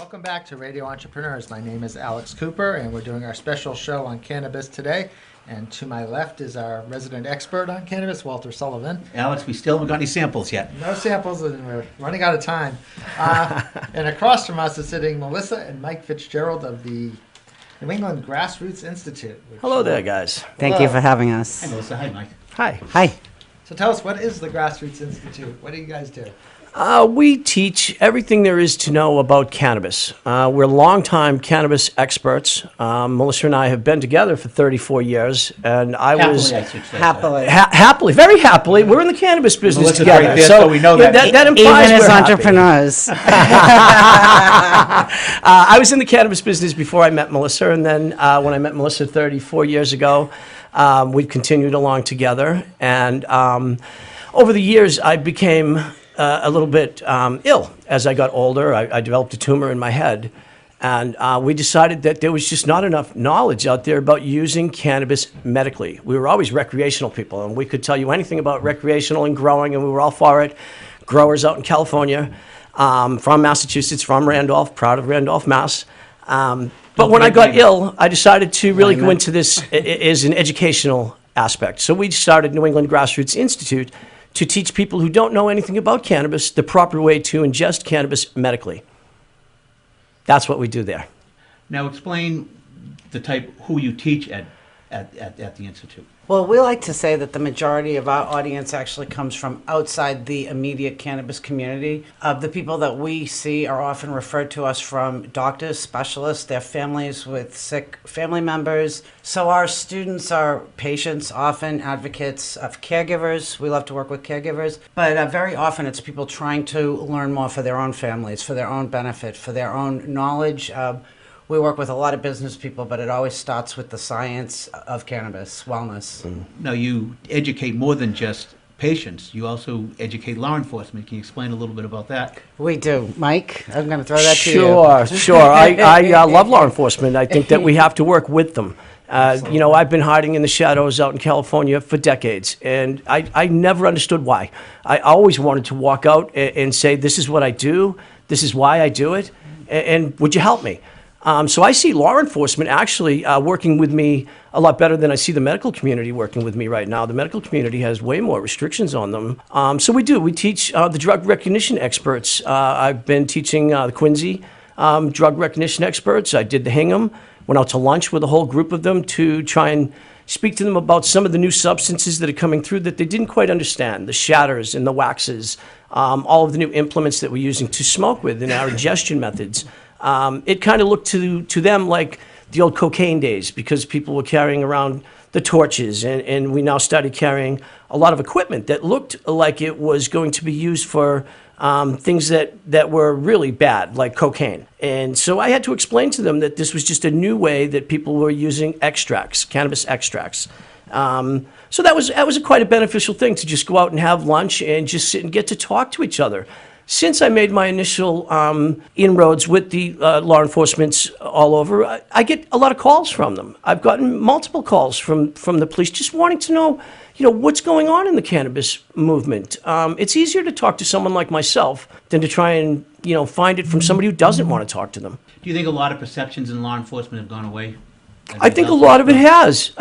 Welcome back to Radio Entrepreneurs. My name is Alex Cooper, and we're doing our special show on cannabis today. And to my left is our resident expert on cannabis, Walter Sullivan. Alex, we still haven't got any samples yet. No samples, and we're running out of time. And across from us is sitting Melissa and Mike Fitzgerald of the New England Grassroots Institute. Hello there, guys. Thank you for having us. Hi, Melissa. Hi, Mike. Hi. Hi. So tell us, what is the Grassroots Institute? What do you guys do? We teach everything there is to know about cannabis. We're longtime cannabis experts. Melissa and I have been together for 34 years, and I should say. happily, very happily, we're in the cannabis business Melissa's together. right there, so we know that. That implies Even as we're happy. entrepreneurs. I was in the cannabis business before I met Melissa, and then when I met Melissa 34 years ago, we've continued along together. And over the years, I became a little bit ill. As I got older, I developed a tumor in my head. And we decided that there was just not enough knowledge out there about using cannabis medically. We were always recreational people, and we could tell you anything about recreational and growing, and we were all for it. Growers out in California, from Massachusetts, from Randolph, proud of Randolph, Mass. But when I got ill, I decided to really go into this as an educational aspect. So we started New England Grassroots Institute to teach people who don't know anything about cannabis the proper way to ingest cannabis medically. That's what we do there. Now explain the type, who you teach at the Institute. Well, we like to say that the majority of our audience actually comes from outside the immediate cannabis community. The people that we see are often referred to us from doctors, specialists, their families with sick family members. So our students are patients, often advocates of caregivers. We love to work with caregivers. But very often it's people trying to learn more for their own families, for their own benefit, for their own knowledge. We work with a lot of business people, but it always starts with the science of cannabis, wellness. Now you educate more than just patients. You also educate law enforcement. Can you explain a little bit about that? We do. Mike, I'm going to throw that to you. Sure. I love law enforcement. I think that we have to work with them. I've been hiding in the shadows out in California for decades, and I never understood why. I always wanted to walk out and say, this is what I do, this is why I do it, and would you help me? So I see law enforcement actually working with me a lot better than I see the medical community working with me right now. The medical community has way more restrictions on them. So we do. We teach the drug recognition experts. I've been teaching the Quincy drug recognition experts. I did the Hingham, went out to lunch with a whole group of them to try and speak to them about some of the new substances that are coming through that they didn't quite understand, the shatters and the waxes, all of the new implements that we're using to smoke with in our ingestion methods. It kind of looked to them like the old cocaine days, because people were carrying around the torches, and we now started carrying a lot of equipment that looked like it was going to be used for things that were really bad, like cocaine. And so I had to explain to them that this was just a new way that people were using extracts, cannabis extracts. So that was quite a beneficial thing, to just go out and have lunch and just sit and get to talk to each other. Since I made my initial inroads with the law enforcement all over, I get a lot of calls from them. I've gotten multiple calls from the police just wanting to know, what's going on in the cannabis movement. It's easier to talk to someone like myself than to try and, find it from somebody who doesn't want to talk to them. Do you think a lot of perceptions in law enforcement have gone away? I think a lot of it has.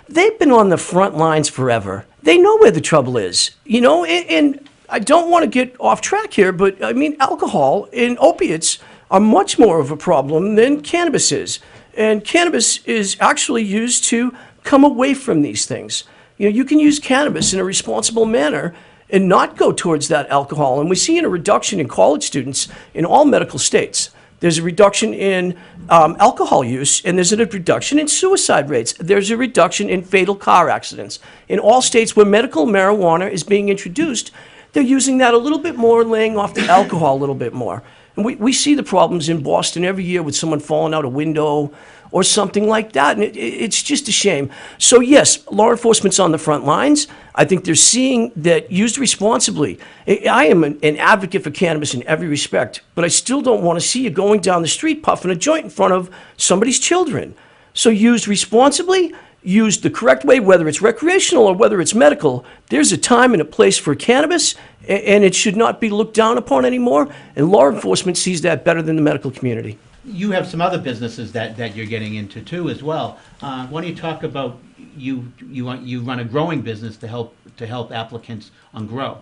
They've been on the front lines forever. They know where the trouble is, and I don't want to get off track here, but I mean, alcohol and opiates are much more of a problem than cannabis is. And cannabis is actually used to come away from these things. You can use cannabis in a responsible manner and not go towards that alcohol. And we see a reduction in college students in all medical states. There's a reduction in alcohol use, and there's a reduction in suicide rates. There's a reduction in fatal car accidents. In all states where medical marijuana is being introduced, they're using that a little bit more, laying off the alcohol a little bit more. And we see the problems in Boston every year with someone falling out a window or something like that, and it's just a shame. So yes, law enforcement's on the front lines. I think they're seeing that used responsibly. I am an advocate for cannabis in every respect, but I still don't want to see you going down the street puffing a joint in front of somebody's children. So used responsibly, used the correct way, whether it's recreational or whether it's medical, there's a time and a place for cannabis, and it should not be looked down upon anymore. And law enforcement sees that better than the medical community. You have some other businesses that you're getting into too as well. Why don't you talk about you run a growing business to help applicants on grow?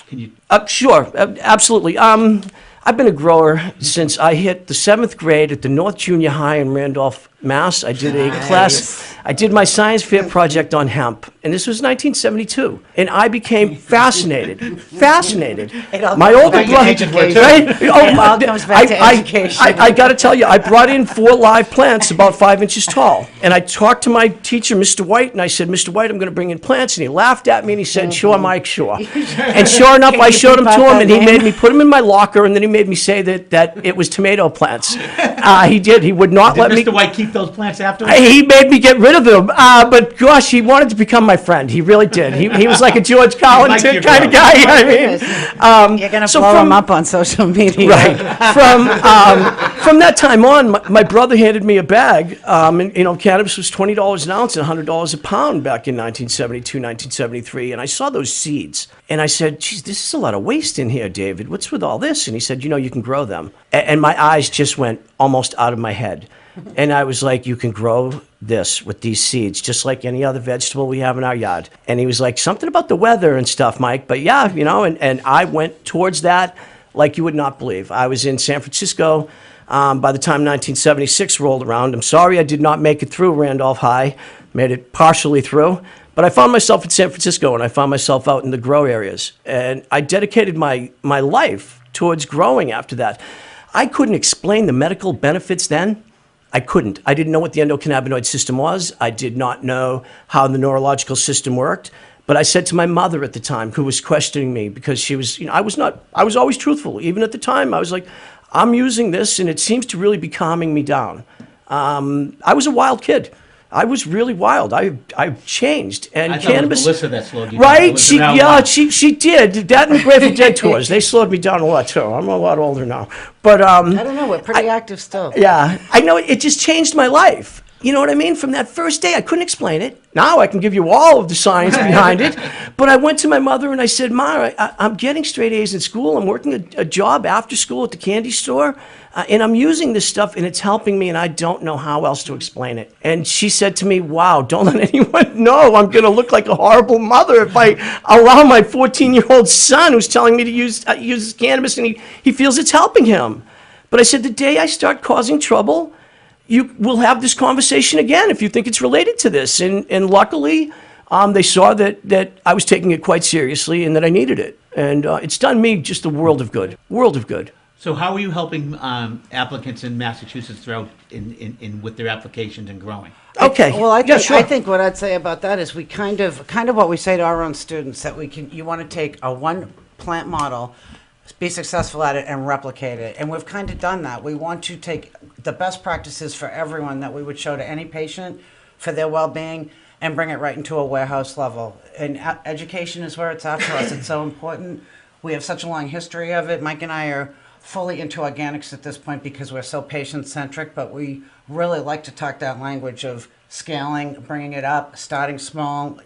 Can you? Sure, absolutely. I've been a grower since I hit the 7th grade at the North Junior High in Randolph, Mass. I did a class. I did my science fair project on hemp, and this was 1972. And I became fascinated. My older brother, right? It all comes back to education. I got to tell you, I brought in 4 live plants about 5 inches tall, and I talked to my teacher, Mr. White, and I said, "Mr. White, I'm going to bring in plants," and he laughed at me and he said, "Sure, Mike, sure." And sure enough, I showed him to him, and he made me put them in my locker, and then he made me say that it was tomato plants. He did. He would not let me. Mr. White keep those plants afterwards? He made me get rid of them, but gosh, he wanted to become my friend. He really did. He was like a George Carlin Like your kind of brother. guy. I mean, You're going to so blow from- them up on social media. Right. From that time on, my brother handed me a bag. And, cannabis was $20 an ounce and $100 a pound back in 1972, 1973. And I saw those seeds. And I said, "Geez, this is a lot of waste in here, David. What's with all this?" And he said, "You can grow them." And my eyes just went almost out of my head. And I was like, "You can grow this with these seeds, just like any other vegetable we have in our yard." And he was like, "Something about the weather and stuff, Mike." But yeah, and I went towards that like you would not believe. I was in San Francisco by the time 1976 rolled around. I'm sorry I did not make it through Randolph High, made it partially through. But I found myself in San Francisco, and I found myself out in the grow areas. And I dedicated my life towards growing after that. I couldn't explain the medical benefits then. I couldn't. I didn't know what the endocannabinoid system was. I did not know how the neurological system worked. But I said to my mother at the time, who was questioning me, because she was, I was always truthful. Even at the time, I was like, "I'm using this, and it seems to really be calming me down." I was a wild kid. I was really wild. I've changed, and I thought cannabis. it was Melissa that slowed you down. It Right? was an outlaw. She did. That and the Grateful Dead tours, they slowed me down a lot too. I'm a lot older now, but I don't know. We're pretty active still. yeah, I know it just changed my life. You know what I mean? From that first day, I couldn't explain it. Now I can give you all of the science behind it. But I went to my mother and I said, "Ma, I'm getting straight A's in school. I'm working a job after school at the candy store. And I'm using this stuff and it's helping me and I don't know how else to explain it." And she said to me, "Wow, don't let anyone know. I'm going to look like a horrible mother if I allow my 14-year-old son who's telling me to use cannabis and he feels it's helping him." But I said, "The day I start causing trouble, you will have this conversation again if you think it's related to this." And luckily, they saw that I was taking it quite seriously and that I needed it. And it's done me just a world of good. World of good. So how are you helping applicants in Massachusetts throughout in with their applications and growing? Okay. Well, Yeah, sure. I think what I'd say about that is we kind of what we say to our own students, that you want to take a one plant model, be successful at it, and replicate it. And we've kind of done that. We want to take the best practices for everyone that we would show to any patient for their well-being and bring it right into a warehouse level. And education is where it's at for us. It's so important. We have such a long history of it. Mike and I are fully into organics at this point because we're so patient-centric, but we really like to talk that language of scaling, bringing it up, starting small.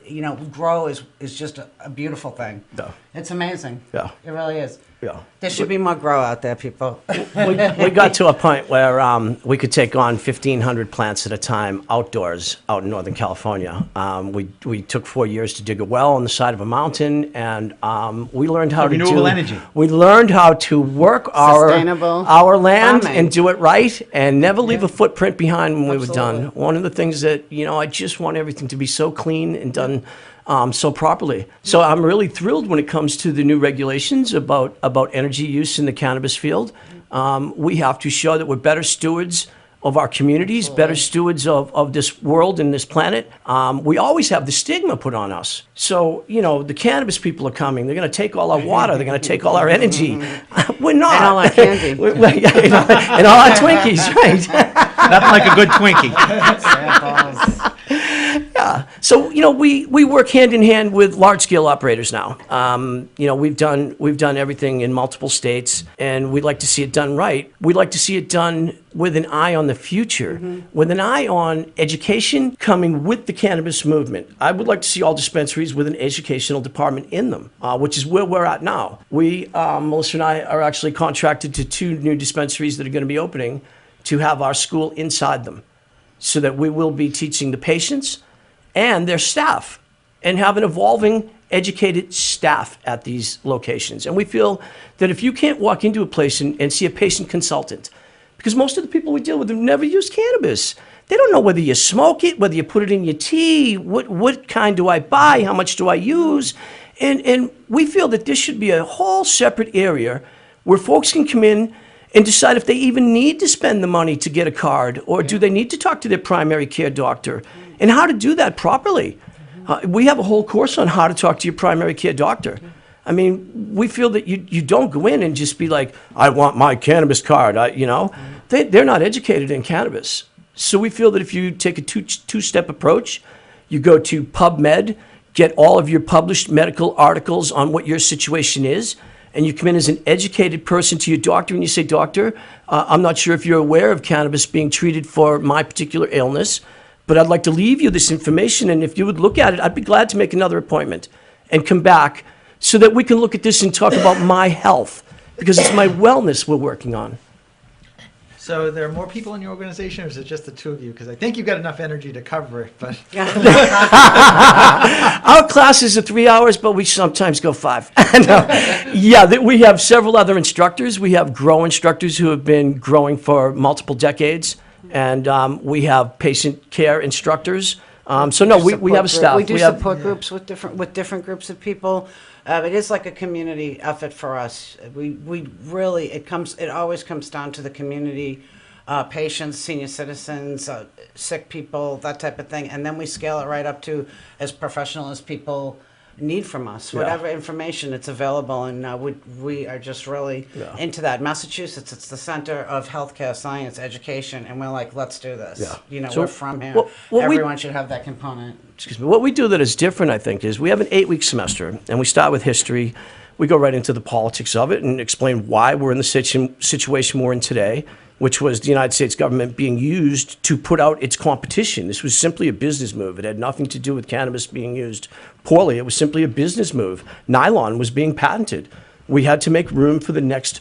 Grow is just a beautiful thing. Yeah. It's amazing. Yeah. It really is. Yeah. There should be more grow out there, people. We got to a point where we could take on 1,500 plants at a time outdoors out in Northern California. We took 4 years to dig a well on the side of a mountain, and we learned how to renewable energy. We learned how to work Sustainable our land farming. and do it right, and never leave a footprint behind when we were Absolutely. done. One of the things that I just want everything to be so clean and done so properly. So I'm really thrilled when it comes to the new regulations about energy use in the cannabis field. We have to show that we're better stewards of our communities, better stewards of this world and this planet. We always have the stigma put on us. So, the cannabis people are coming. They're going to take all our water. They're going to take all our energy. We're not. And all our candy. And all our Twinkies, right? Nothing like a good Twinkie. Yeah. So, we work hand in hand with large scale operators now. We've done everything in multiple states, and we'd like to see it done right. We'd like to see it done with an eye on the future, with an eye on education coming with the cannabis movement. I would like to see all dispensaries with an educational department in them, which is where we're at now. Melissa and I are actually contracted to 2 new dispensaries that are going to be opening to have our school inside them, so that we will be teaching the patients and their staff and have an evolving, educated staff at these locations. And we feel that if you can't walk into a place and see a patient consultant, because most of the people we deal with have never used cannabis. They don't know whether you smoke it, whether you put it in your tea, what kind do I buy, how much do I use? And we feel that this should be a whole separate area where folks can come in and decide if they even need to spend the money to get a card, or do they need to talk to their primary care doctor, and how to do that properly. We have a whole course on how to talk to your primary care doctor. I mean, we feel that you don't go in and just be like, I want my cannabis card, They're not educated in cannabis. So we feel that if you take a two-step approach, you go to PubMed, get all of your published medical articles on what your situation is, and you come in as an educated person to your doctor and you say, Doctor, I'm not sure if you're aware of cannabis being treated for my particular illness, but I'd like to leave you this information, and if you would look at it, I'd be glad to make another appointment and come back so that we can look at this and talk about my health, because it's my wellness we're working on. So there are more people in your organization, or is it just the 2 of you? Because I think you've got enough energy to cover it, but... Our classes are 3 hours, but we sometimes go 5. No. Yeah, we have several other instructors. We have grow instructors who have been growing for multiple decades, and we have patient care instructors. So no, we have a staff. We do support groups with different groups of people. It is like a community effort for us. We really, it always comes down to the community, patients, senior citizens, sick people, that type of thing. And then we scale it right up to as professional as people need from us. Whatever information that's available, and we are just really into that. Massachusetts, it's the center of healthcare, science, education, and we're like, let's do this. So we're from here. Everyone should have that component. Excuse me. What we do that is different, I think, is we have an 8-week semester, and we start with history. We go right into the politics of it and explain why we're in the situation we're in today, which was the United States government being used to put out its competition. This was simply a business move. It had nothing to do with cannabis being used poorly. It was simply a business move. Nylon was being patented. We had to make room for the next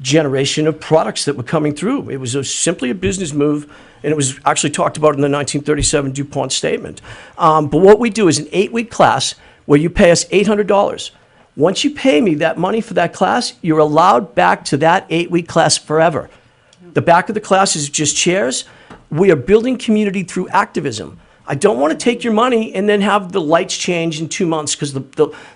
generation of products that were coming through. It was simply a business move, and it was actually talked about in the 1937 DuPont statement. But what we do is an 8-week class where you pay us $800. Once you pay me that money for that class, you're allowed back to that 8-week class forever. The back of the class is just chairs. We are building community through activism. I don't want to take your money and then have the lights change in 2 months, because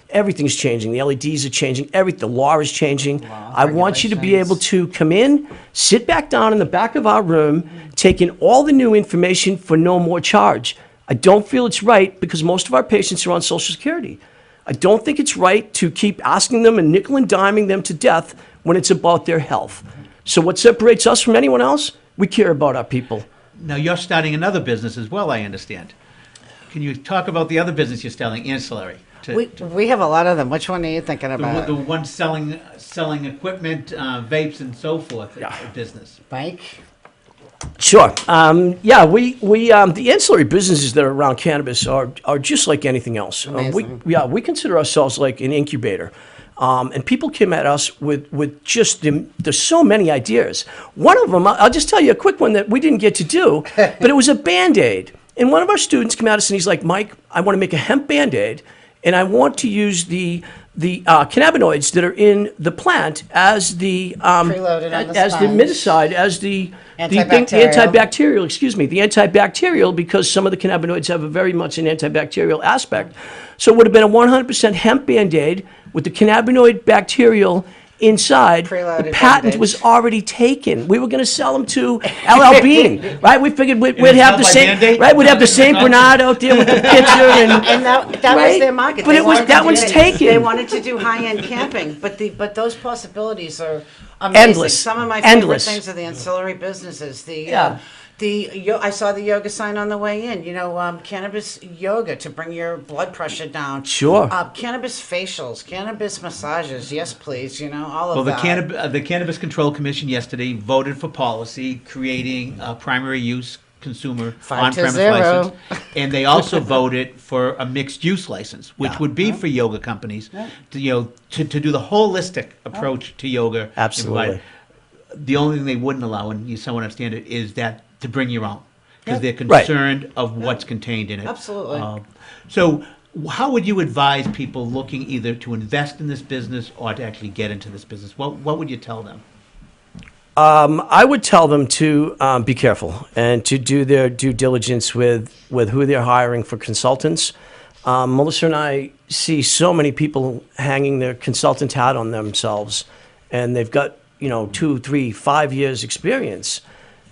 everything's changing. The LEDs are changing. The law is changing. I want you to be able to come in, sit back down in the back of our room, take in all the new information for no more charge. I don't feel it's right, because most of our patients are on Social Security. I don't think it's right to keep asking them and nickel and diming them to death when it's about their health. So what separates us from anyone else? We care about our people. Now, you're starting another business as well, I understand. Can you talk about the other business you're starting, ancillary? We have a lot of them. Which one are you thinking about? The one selling equipment, vapes, and so forth, business. Mike? Sure. The ancillary businesses that are around cannabis are just like anything else. We consider ourselves like an incubator. And people came at us with just, there's so many ideas. One of them, I'll just tell you a quick one that we didn't get to do, but it was a Band-Aid. And one of our students came at us and he's like, Mike, I want to make a hemp Band-Aid, and I want to use the cannabinoids that are in the plant as the miticide, as the antibacterial, because some of the cannabinoids have very much an antibacterial aspect. So it would have been a 100% hemp Band-Aid with the cannabinoid bacterial inside. The patent was already taken. We were going to sell them to LL Bean, right? We figured we'd have the same, right? We'd have the Saint Bernard out there with the pitcher, and that was their market. But that one's taken. They wanted to do high-end camping, but those possibilities are amazing. Endless. Some of my favorite things are the ancillary businesses. I saw the yoga sign on the way in. Cannabis yoga to bring your blood pressure down. Sure. Cannabis facials, cannabis massages. Yes, please. All of Well, that. the Cannabis Control Commission yesterday voted for policy creating a primary use consumer 5-0. on-premise license, and they also voted for a mixed-use license, which would be for yoga companies to do the holistic approach to yoga. and Absolutely. provide- The only thing they wouldn't allow, and you somewhat understand it, is that to bring your own, because they're Right. concerned of what's contained in it. Absolutely. So, how would you advise people looking either to invest in this business or to actually get into this business? What would you tell them? I would tell them to be careful and to do their due diligence with who they're hiring for consultants. Melissa and I see so many people hanging their consultant hat on themselves, and they've got 2, 3, 5 years experience,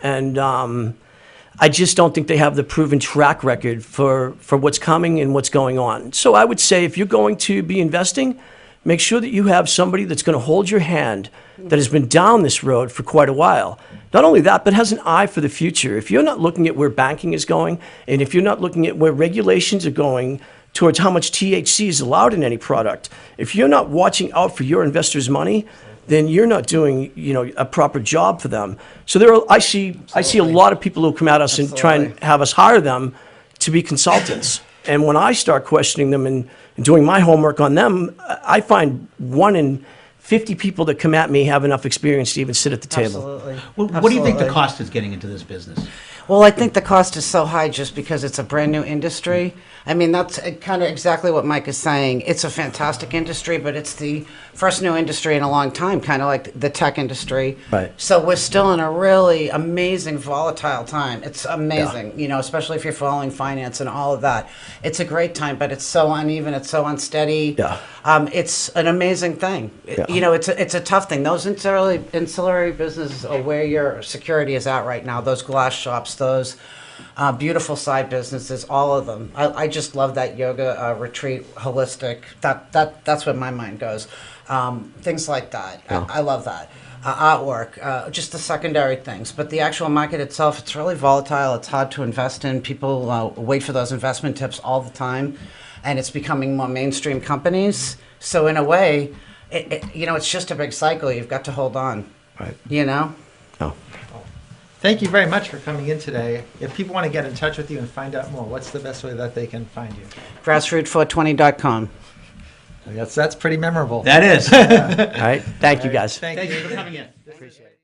and I just don't think they have the proven track record for what's coming and what's going on. So I would say if you're going to be investing, make sure that you have somebody that's going to hold your hand that has been down this road for quite a while. Not only that, but has an eye for the future. If you're not looking at where banking is going, and if you're not looking at where regulations are going towards how much THC is allowed in any product, if you're not watching out for your investors' money, then you're not doing a proper job for them. So I see a lot of people who come at us and try and have us hire them to be consultants. And when I start questioning them and doing my homework on them, I find 1 in 50 people that come at me have enough experience to even sit at the table. Absolutely. Well, what do you think the Absolutely. cost is getting into this business? Well, I think the cost is so high just because it's a brand new industry. I mean, that's kind of exactly what Mike is saying. It's a fantastic industry, but it's the first new industry in a long time, kind of like the tech industry. Right. So we're still in a really amazing, volatile time. It's amazing, especially if you're following finance and all of that. It's a great time, but it's so uneven. It's so unsteady. Yeah. It's an amazing thing. Yeah. It's a tough thing. Those ancillary businesses are where your security is at right now. Those glass shops, those beautiful side businesses, all of them. I just love that yoga retreat, holistic. That's where my mind goes. Things like that. Yeah. I love that. Artwork, just the secondary things. But the actual market itself, it's really volatile. It's hard to invest in. People wait for those investment tips all the time, and it's becoming more mainstream companies. So in a way, it's just a big cycle. You've got to hold on. Right. Oh. Thank you very much for coming in today. If people want to get in touch with you and find out more, what's the best way that they can find you? Grassroot420.com. That's pretty memorable. That is. All right. Thank you, guys. Thank Thank you. you for coming in. Appreciate it.